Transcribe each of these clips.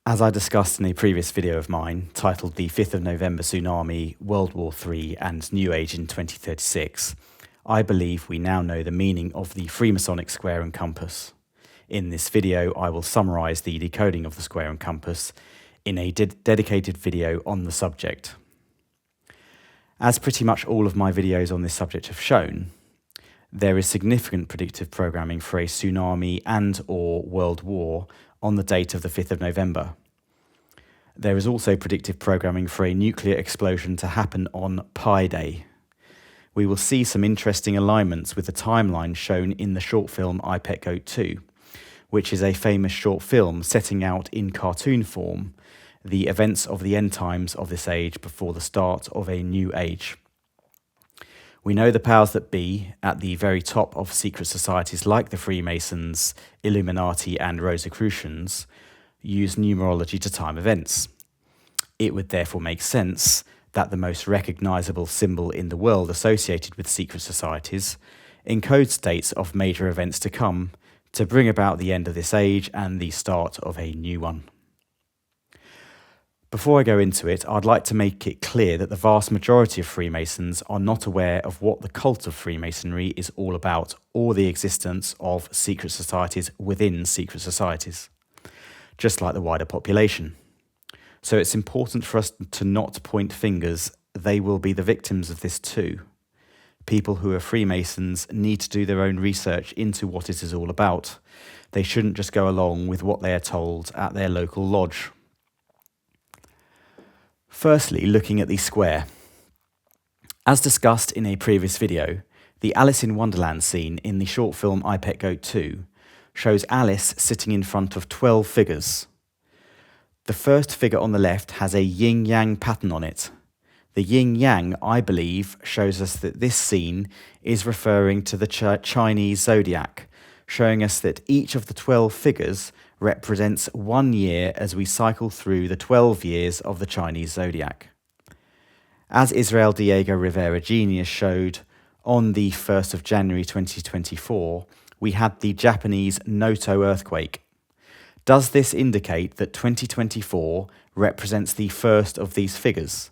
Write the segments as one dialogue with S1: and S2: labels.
S1: As I discussed in a previous video of mine, titled The 5th of November Tsunami, World War III and New Age in 2036, I believe we now know the meaning of the Freemasonic square and compass. In this video, I will summarise the decoding of the square and compass in a dedicated video on the subject. As pretty much all of my videos on this subject have shown, there is significant predictive programming for a tsunami and/or world war on the date of the 5th of November. There is also predictive programming for a nuclear explosion to happen on Pi Day. We will see some interesting alignments with the timeline shown in the short film Decoded 2, which is a famous short film setting out in cartoon form the events of the end times of this age before the start of a new age. We know the powers that be at the very top of secret societies like the Freemasons, Illuminati and Rosicrucians use numerology to time events. It would therefore make sense that the most recognisable symbol in the world associated with secret societies encodes dates of major events to come to bring about the end of this age and the start of a new one. Before I go into it, I'd like to make it clear that the vast majority of Freemasons are not aware of what the cult of Freemasonry is all about or the existence of secret societies within secret societies, just like the wider population. So it's important for us to not point fingers. They will be the victims of this too. People who are Freemasons need to do their own research into what it is all about. They shouldn't just go along with what they are told at their local lodge. Firstly, looking at the square. As discussed in a previous video, the Alice in Wonderland scene in the short film Decoded 2 shows Alice sitting in front of 12 figures. The first figure on the left has a yin-yang pattern on it. The yin-yang, I believe, shows us that this scene is referring to the Chinese zodiac, showing us that each of the 12 figures represents 1 year as we cycle through the 12 years of the Chinese zodiac. As Israel Diego Rivera Genius showed, on the 1st of January 2024, we had the Japanese Noto earthquake. Does this indicate that 2024 represents the first of these figures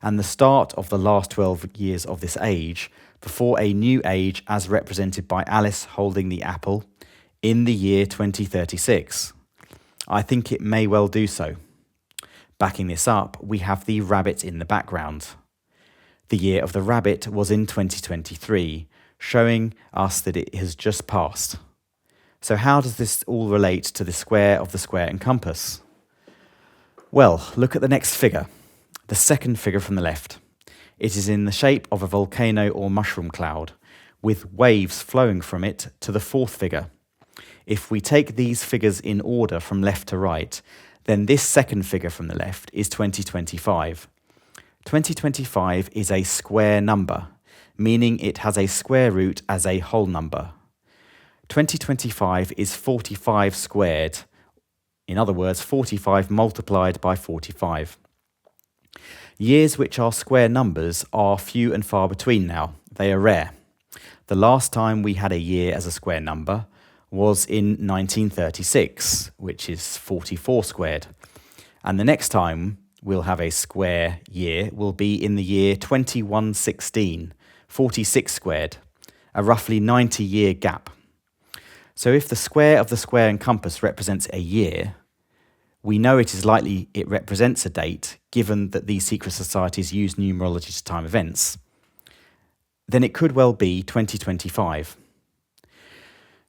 S1: and the start of the last 12 years of this age before a new age as represented by Alice holding the apple in the year 2036? I think it may well do so. Backing this up, we have the rabbit in the background. The year of the rabbit was in 2023, showing us that it has just passed. So how does this all relate to the square of the square and compass? Well, look at the next figure, the second figure from the left. It is in the shape of a volcano or mushroom cloud, with waves flowing from it to the fourth figure. If we take these figures in order from left to right, then this second figure from the left is 2025. 2025 is a square number, meaning it has a square root as a whole number. 2025 is 45 squared. In other words, 45 multiplied by 45. Years which are square numbers are few and far between now. They are rare. The last time we had a year as a square number was in 1936, which is 44 squared. And the next time we'll have a square year will be in the year 2116, 46 squared, a roughly 90-year gap. So if the square of the square and compass represents a year, we know it is likely it represents a date, given that these secret societies use numerology to time events. Then it could well be 2025.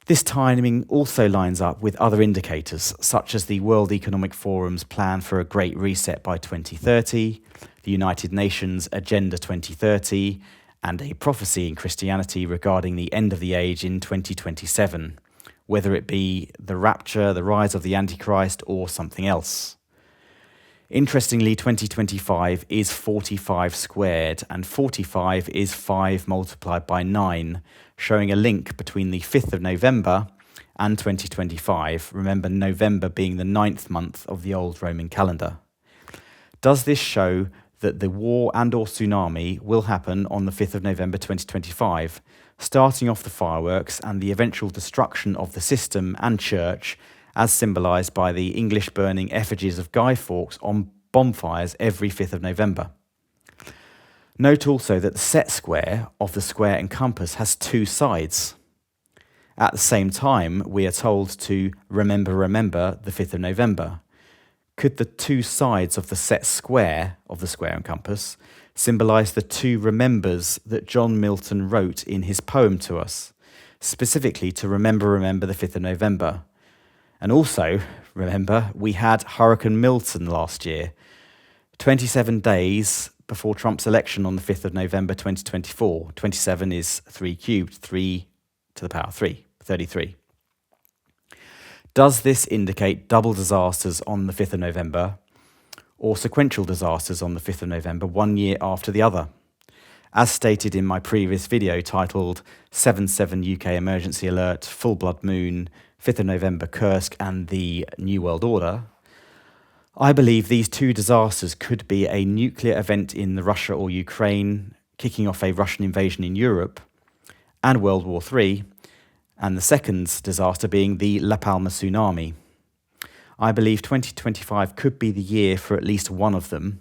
S1: This timing also lines up with other indicators, such as the World Economic Forum's plan for a Great Reset by 2030, the United Nations Agenda 2030, and a prophecy in Christianity regarding the end of the age in 2027, whether it be the rapture, the rise of the Antichrist, or something else. Interestingly, 2025 is 45 squared, and 45 is 5 multiplied by 9, showing a link between the 5th of November and 2025. Remember, November being the 9th month of the old Roman calendar. Does this show that the war and/or tsunami will happen on the 5th of November 2025, starting off the fireworks and the eventual destruction of the system and church as symbolised by the English burning effigies of Guy Fawkes on bonfires every 5th of November. Note also that the set square of the square and compass has two sides. At the same time, we are told to remember the 5th of November. Could the two sides of the set square of the square and compass symbolise the two remembers that John Milton wrote in his poem to us, specifically to remember the 5th of November? And also, remember, we had Hurricane Milton last year, 27 days before Trump's election on the 5th of November 2024. 27 is 3 cubed, 3 to the power 3, 33. Does this indicate double disasters on the 5th of November or sequential disasters on the 5th of November, 1 year after the other? As stated in my previous video titled 7/7 UK Emergency Alert, Full Blood Moon, 5th of November, Kursk and the New World Order, I believe these two disasters could be a nuclear event in the Russia or Ukraine, kicking off a Russian invasion in Europe, and World War III, and the second disaster being the La Palma tsunami. I believe 2025 could be the year for at least one of them,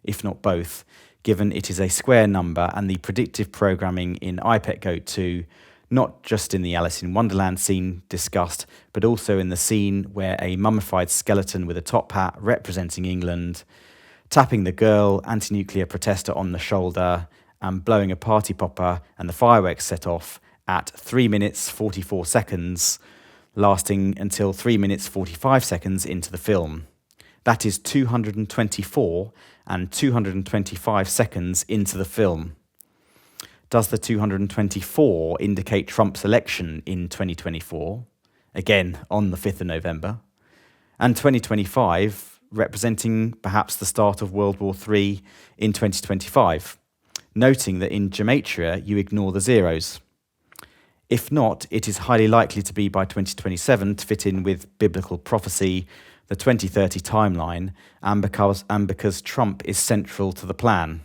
S1: if not both, given it is a square number and the predictive programming in iPet Goat 2, not just in the Alice in Wonderland scene discussed, but also in the scene where a mummified skeleton with a top hat representing England, tapping the girl anti-nuclear protester on the shoulder and blowing a party popper and the fireworks set off at 3 minutes 44 seconds, lasting until 3 minutes 45 seconds into the film. That is 224 and 225 seconds into the film. Does the 224 indicate Trump's election in 2024? Again, on the 5th of November. And 2025 representing perhaps the start of World War III in 2025, noting that in gematria you ignore the zeros. If not, it is highly likely to be by 2027 to fit in with biblical prophecy, the 2030 timeline, and because Trump is central to the plan.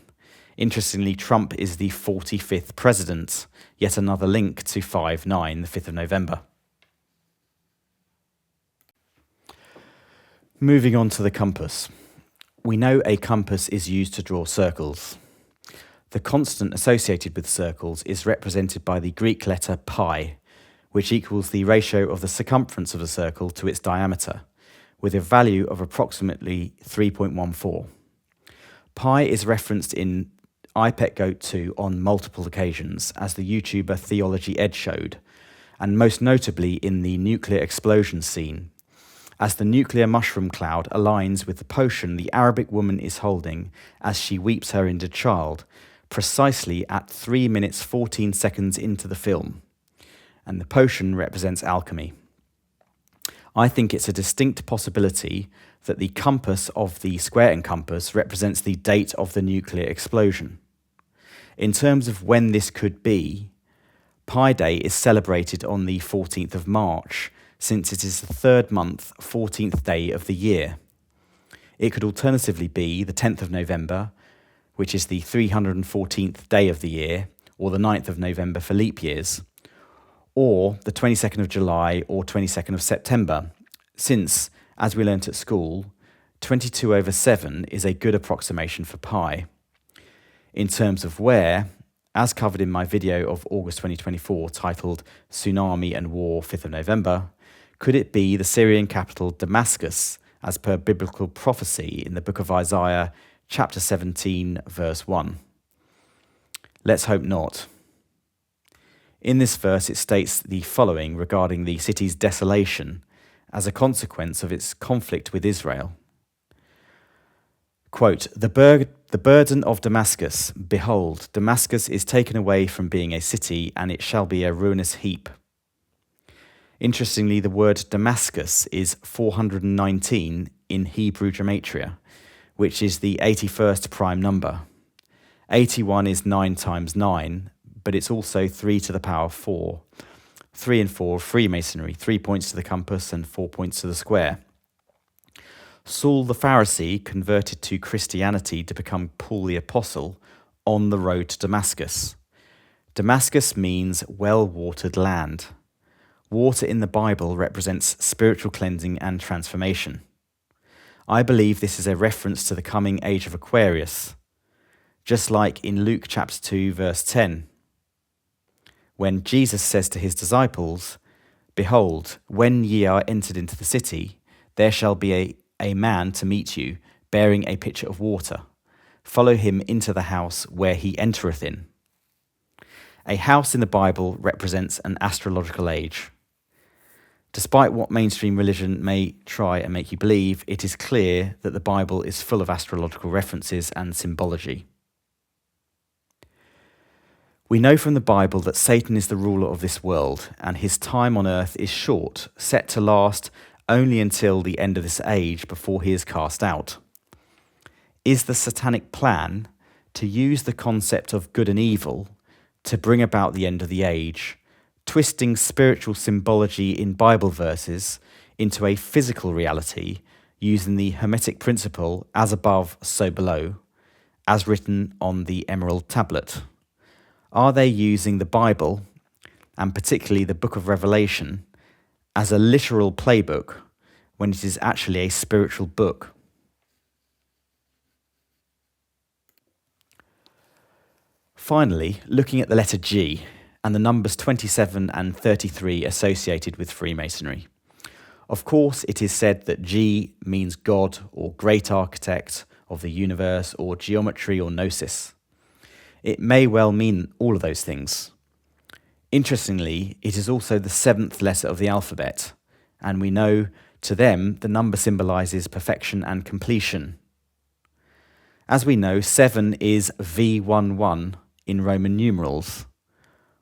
S1: Interestingly, Trump is the 45th president, yet another link to 5/9, the 5th of November. Moving on to the compass. We know a compass is used to draw circles. The constant associated with circles is represented by the Greek letter pi, which equals the ratio of the circumference of a circle to its diameter, with a value of approximately 3.14. Pi is referenced in iPet Goat 2 on multiple occasions, as the YouTuber Theology Ed showed, and most notably in the nuclear explosion scene, as the nuclear mushroom cloud aligns with the potion the Arabic woman is holding as she weeps her injured child, precisely at 3 minutes 14 seconds into the film, and the potion represents alchemy. I think it's a distinct possibility that the compass of the square and compass represents the date of the nuclear explosion. In terms of when this could be, Pi Day is celebrated on the 14th of March, since it is the third month, 14th day of the year. It could alternatively be the 10th of November, which is the 314th day of the year, or the 9th of November for leap years, or the 22nd of July or 22nd of September, since, as we learnt at school, 22/7 is a good approximation for pi. In terms of where, as covered in my video of August 2024 titled Tsunami and War 5th of November, could it be the Syrian capital Damascus, as per biblical prophecy in the book of Isaiah, chapter 17, verse 1? Let's hope not. In this verse it states the following regarding the city's desolation as a consequence of its conflict with Israel. Quote, the burden of Damascus, behold, Damascus is taken away from being a city, and it shall be a ruinous heap. Interestingly, the word Damascus is 419 in Hebrew gematria, which is the 81st prime number. 81 is 9 times 9, but it's also 3 to the power 4. 3 and 4 Freemasonry, 3 points to the compass and 4 points to the square. Saul the Pharisee converted to Christianity to become Paul the Apostle on the road to Damascus. Damascus means well-watered land. Water in the Bible represents spiritual cleansing and transformation. I believe this is a reference to the coming age of Aquarius, just like in Luke chapter 2, verse 10, when Jesus says to his disciples, "Behold, when ye are entered into the city, there shall be a man to meet you, bearing a pitcher of water. Follow him into the house where he entereth in." A house in the Bible represents an astrological age. Despite what mainstream religion may try and make you believe, it is clear that the Bible is full of astrological references and symbology. We know from the Bible that Satan is the ruler of this world, and his time on earth is short, set to last only until the end of this age before he is cast out. Is the satanic plan to use the concept of good and evil to bring about the end of the age, twisting spiritual symbology in Bible verses into a physical reality using the Hermetic principle, as above, so below, as written on the emerald tablet? Are they using the Bible, and particularly the book of Revelation, as a literal playbook when it is actually a spiritual book? Finally, looking at the letter G and the numbers 27 and 33 associated with Freemasonry. Of course, it is said that G means God or great architect of the universe or geometry or gnosis. It may well mean all of those things. Interestingly, it is also the 7th letter of the alphabet, and we know to them the number symbolises perfection and completion. As we know, 7 is V11 in Roman numerals.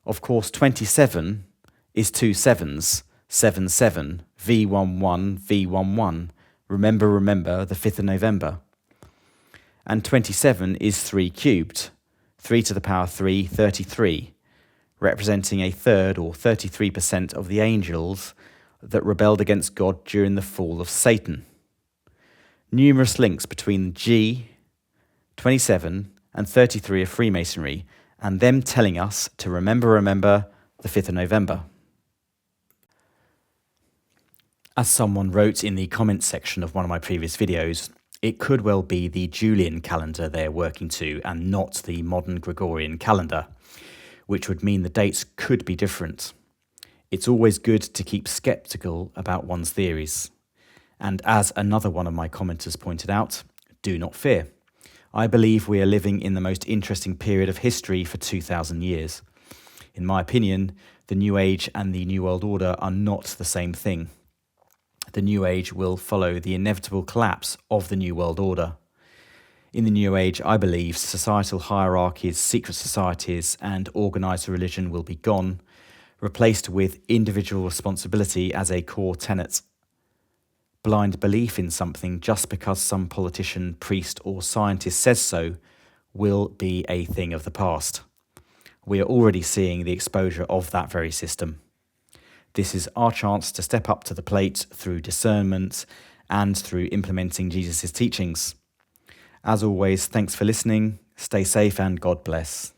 S1: Of course, 27 is 2 sevens, 7, V11, V11. Remember, the 5th of November. And 27 is 3 cubed, 3 to the power 3, 33, representing a third or 33% of the angels that rebelled against God during the fall of Satan. Numerous links between G, 27, and 33 of Freemasonry, and them telling us to remember the 5th of November. As someone wrote in the comments section of one of my previous videos, it could well be the Julian calendar they're working to and not the modern Gregorian calendar, which would mean the dates could be different. It's always good to keep sceptical about one's theories. And as another one of my commenters pointed out, do not fear. I believe we are living in the most interesting period of history for 2,000 years. In my opinion, the New Age and the New World Order are not the same thing. The New Age will follow the inevitable collapse of the New World Order. In the New Age, I believe societal hierarchies, secret societies, and organised religion will be gone, replaced with individual responsibility as a core tenet. Blind belief in something just because some politician, priest, or scientist says so will be a thing of the past. We are already seeing the exposure of that very system. This is our chance to step up to the plate through discernment and through implementing Jesus' teachings. As always, thanks for listening, stay safe, and God bless.